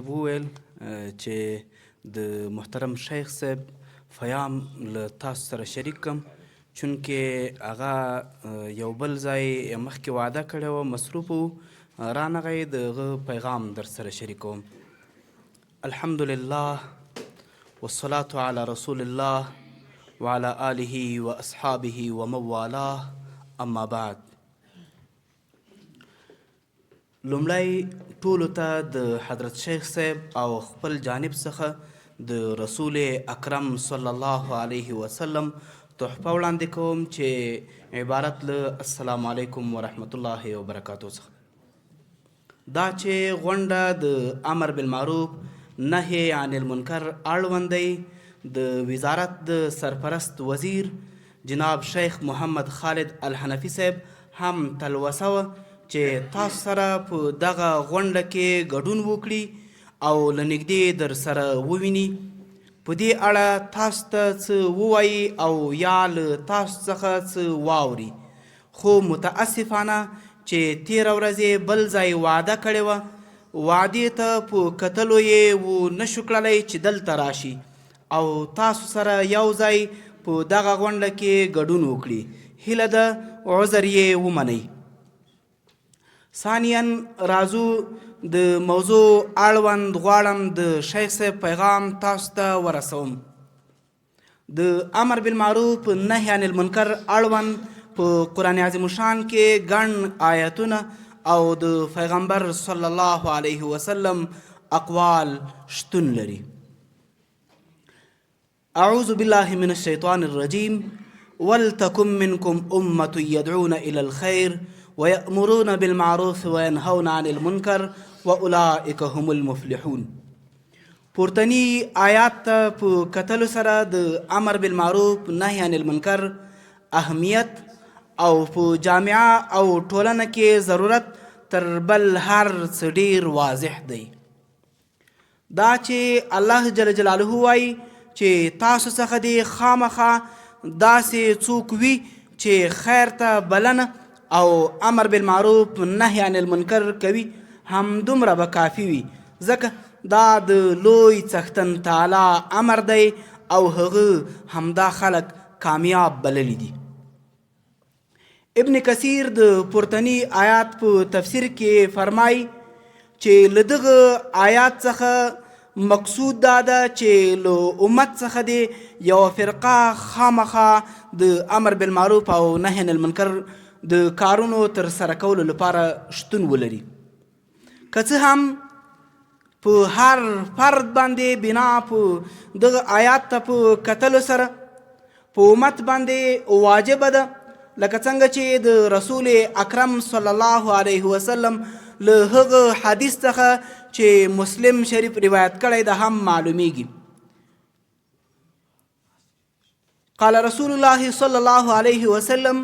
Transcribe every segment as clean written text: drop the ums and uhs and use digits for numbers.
وویل چې د محترم شیخ صاحب فیام له تاسو سره شریک کړم چونکې هغه یو بل ځای مخکې وعده کړې وه مصروف و رانغی د هغه پیغام در سره شریکوم. الحمدلله والصلاة علی رسول الله وعلى آله و اصحابه و موالاه اما بعد. لومړی ټولو ته د حضرت شیخ صاحب او خپل جانب څخه د رسول اکرم صلی الله علیه وسلم تحفه وړاندې کوم چې عبارت له السلام علیکم ورحمت الله وبرکاتو څخه. دا چې غونډه د امر بالمعروف نهی عن المنکر اړوند دی د وزارت د سرپرست وزیر جناب شیخ محمد خالد الحنفي صاحب هم تلوسه وه چې تاسو سره په دغه غونډه کې ګډون وکړي او له نږدې در سره وویني. په دې اړه تاسو ته څه ووایي او یا له تاسو څخه څه واوري. خو متاسفانه چې تېره ورځې بل ځای وعده کړې وه، وعدې ته په کتلو یې ونشو کړلی چې دلته راشي او تاسو سره یو ځای په دغه غونډه کې ګډون وکړي. هیله ده عذر یې ومنئ. ثانیاً راځو د موضوع اړوند غواړم د شیخ صاحب پیغام تاسو ته ورسوم. د امر بالمعروف نهی عن المنکر اړوند په قرآن عظیم الشان کې ګڼ آیتونه او د پیغمبر صلی الله علیه وسلم اقوال شتون لري. اعوذ بالله من الشیطان الرجیم ولتکن منکم امة یدعون الی الخیر ويأمرون بالمعروف وينهون عن المنکر واولئک هم المفلحون. پورتنی آیات ته په کتلو سره د امر بالمعروف نهی عن المنکر اهمیت او په جامعه او ټولنه کې ضرورت تر بل هر څه ډیر واضح دی. دا چې الله جل جلاله وایي چې تاسو څخه دې خامخا داسې څوک وي چې خیر ته بلنه او امر بالمعروف نهی عن المنکر کوي، همدومره به کافي وي، ځکه دا د لوی څښتن تعالی امر دی او هغه همدا خلق کامیاب بللی دي. ابن کثیر د پورتنی آیات په تفسیر کې فرمای چې له دغه آیات څخه مقصود دا ده چې له امت څخه دی یوه فرقه خامخا د امر بالمعروف او نهی عن المنکر د کارونو تر سره کولو لپاره شتون ولري. که څه هم په هر فرد باندې بنا په دغه آیات ته په کتلو سره په امت باندې واجبه ده، لکه څنګه چې د رسول اکرم صلی الله علیه وسلم له هغه حدیث څخه چې مسلم شریف روایت کړی ده هم معلومیږي. قال رسول الله صلی الله علیه وسلم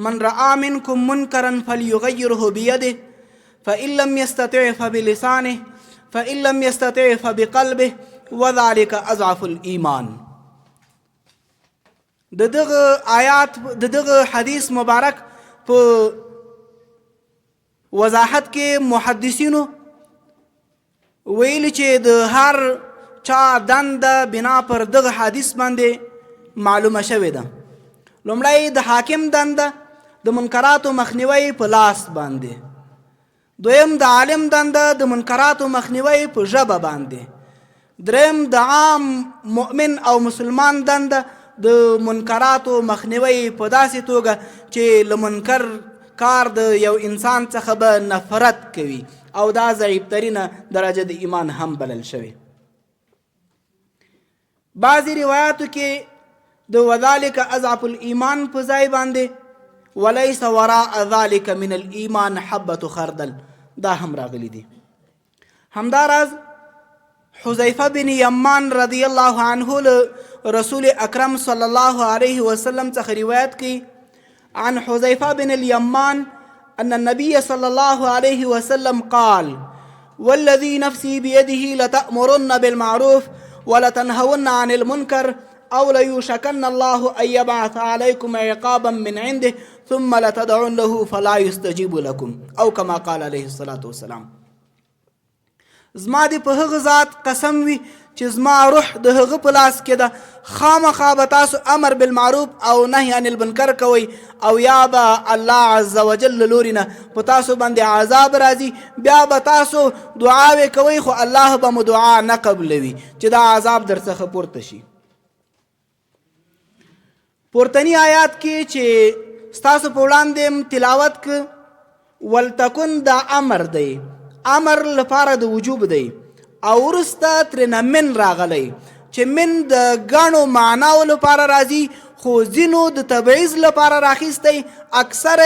من رأى منكم منكرا فليغيره بيده فإن لم يستطع فبلسانه فإن لم يستطع فبقلبه وذلك أضعف الإيمان. دغه آیات دغه حدیث مبارک په وضاحت کې محدثینو ویلي چې د هر چا دنده بنا پر دغه حدیث باندې معلومه شوې ده. لومړی د حاکم دنده د منکراتو مخنیوی په لاس باندې، دویم د عالم دنده د منکراتو مخنیوی په ژبه باندې، دریم د عام مؤمن او مسلمان دنده د منکراتو مخنیوی په داسې توګه چې له منکر کار د یو انسان څخه به نفرت کوي او دا ضعیفترینه درجه د ایمان هم بلل شوی. بعضې روایاتو کې د وذلک اضعف الایمان په ځای باندې وليس وراء ذلك من الایمان حبة خردل دا هم راغلی دي. همداراز حذیفه بن یمان رضی الله عنه له رسول اکرم صلی الله علیه وسلم څخه روایت کی عن حذیفه بن اليمان ان النبي صلی الله علیه وسلم قال والذي نفسي بيده لتأمرن بالمعروف ولتنهون عن المنكر أو ليوشكن الله أن يبعث عليكم عقابا من عنده ثم لتدعون له فلا يستجيب لكم أو كما قال عليه الصلاة والسلام. زما دې په هغه ذات قسم وي چې زما روح د هغه په لاس کې ده خامخا به تاسو امر بالمعروف او نهي عن المنکر کوئ او یا به الله عز وجل له لورې نه په تاسو باندې عذاب راځي بیا به تاسو دعاوې کوئ خو الله به مو دعا نه قبلوي چې دا عذاب در څخه پورته شي. پورتنی آیات کې چې ستاسو په وړاندې تلاوت ک ولتکن دا امر دی امر لپاره د وجوب دی او وروسته ترېنه من راغلی چې من د ګڼو معناو لپاره راځي خو ځینو د تبعیض لپاره راخیستی اکثر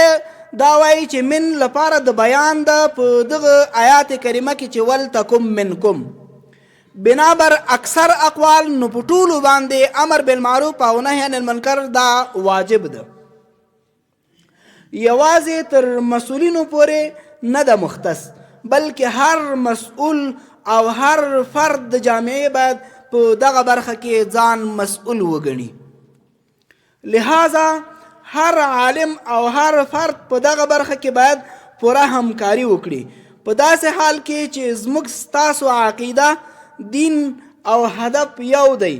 دا وایي چې من لپاره د بیان ده په دغه آیات کریمه کې چې ولتکم منکم بنابر اکثر اقوال نو په ټولو باندې امر بالمعروف او نهي عن المنکر دا واجب ده یوازې تر مسؤلینو پورې نه ده مختص بلکې هر مسؤل او هر فرد د جامعې باید په دغه برخه کې ځان مسؤل وګڼي لہذا هر عالم او هر فرد په دغه برخه کې باید پوره همکاري وکړي په داسې حال کې چې زموږ ستاسو عقیده دین او هدف یو دی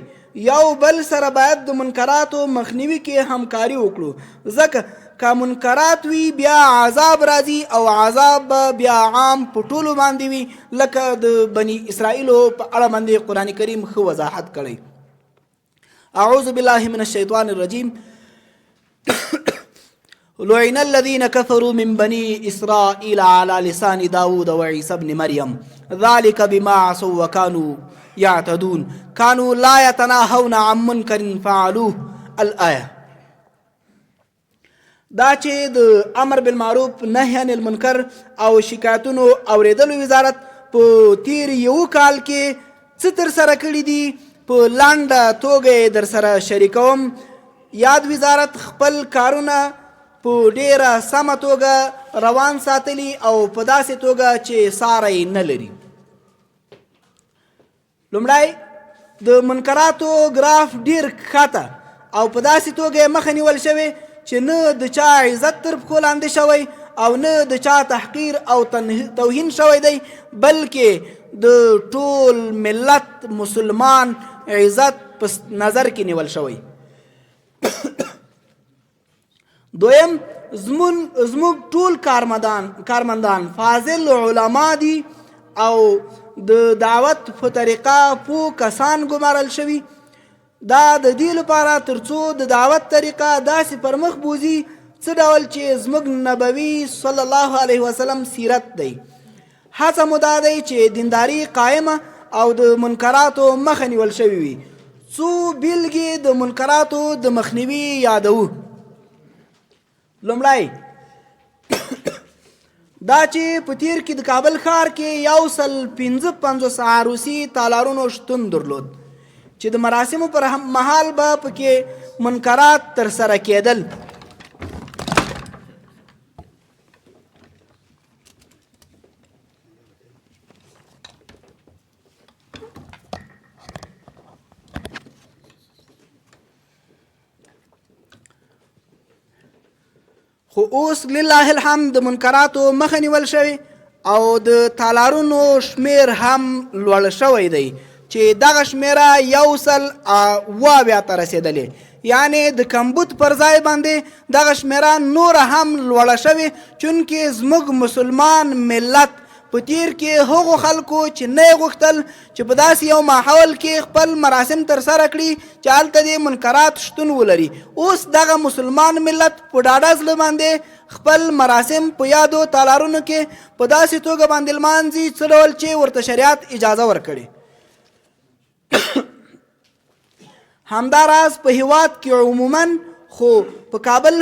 یو بل سره باید د منکراتو مخنیوي کې همکاري وکړو ځکه که منکرات وي بیا عذاب راځي او عذاب بیا عام په ټولو باندې وي لکه د بني اسرائیلو په اړه باندې قرآن کریم ښه وضاحت کړی. اعوذ بالله من الشیطان الرجیم لعن الذين كفروا من بني إسرائيل على لسان داود وعيسى بن مريم ذلك بما عصوا وكانوا يعتدون كانوا لا يتناهون عن منكر فعلوه الآية. دا چې د امر بالمعروف نهي عن المنکر او شکایتونو اوریدلو وزارت په تیر یو کال کې څه ترسره کړي دي په لنډه توګه در سره شریکوم. یاد وزارت خپل کارونه په ډیره سمه توګه روان ساتلی او په داسې توګه چې ساری نه لري. لومړی د منکراتو ګراف ډیر ښکته او په داسې توګه مخه نیول شوی چې نه د چا عزت تر پښو لاندې شوی او نه د چا تحقیر او توهین شوی دی بلکې د ټول ملت مسلمان عزت په نظر کې نیول شوی. دویم زموږ ټول کارمندان فاضل علما دي او د دعوت په طریقه پوه کسان ګمارل شوي. دا د دې لپاره ترڅو د دعوت طریقه داسې پر مخ بوځي څه ډول چې زموږ نبوي صلی الله علیه وسلم سیرت دی. هڅه مو دا دی چې دینداري قائمه او د منکراتو مخه نیول شوي وي. څو بیلګې د منکراتو د مخنیوي یادوو. لومړی دا چې په تیر کې د کابل ښار کې 155 عروسي تالارونو شتون درلود چې د مراسمو پر مهال به پکې منکرات ترسره کېدل. خو اوس لله الحمد د منکراتو مخه نیول شوی او د تالارونو شمیر هم لوړ شوی دی چې دغه شمیره 100 ته رسېدلې یعنی د کمبود پر ځای باندې دغه شمیره نور هم لوړه شوې چونکې زموږ مسلمان ملت په تیر کې هغو خلکو چې نه یې غوښتل چې په داسې یو ماحول کې خپل مراسم ترسره کړي چې هلته دې منکرات شتون ولري. اوس دغه مسلمان ملت په ډاډه زړه باندې خپل مراسم په یادو تالارونو کې په داسې توګه باندې لمانځي څه ډول چې ورته شریعت اجازه ورکړي. همداراز په هیواد کې عموما خو په کابل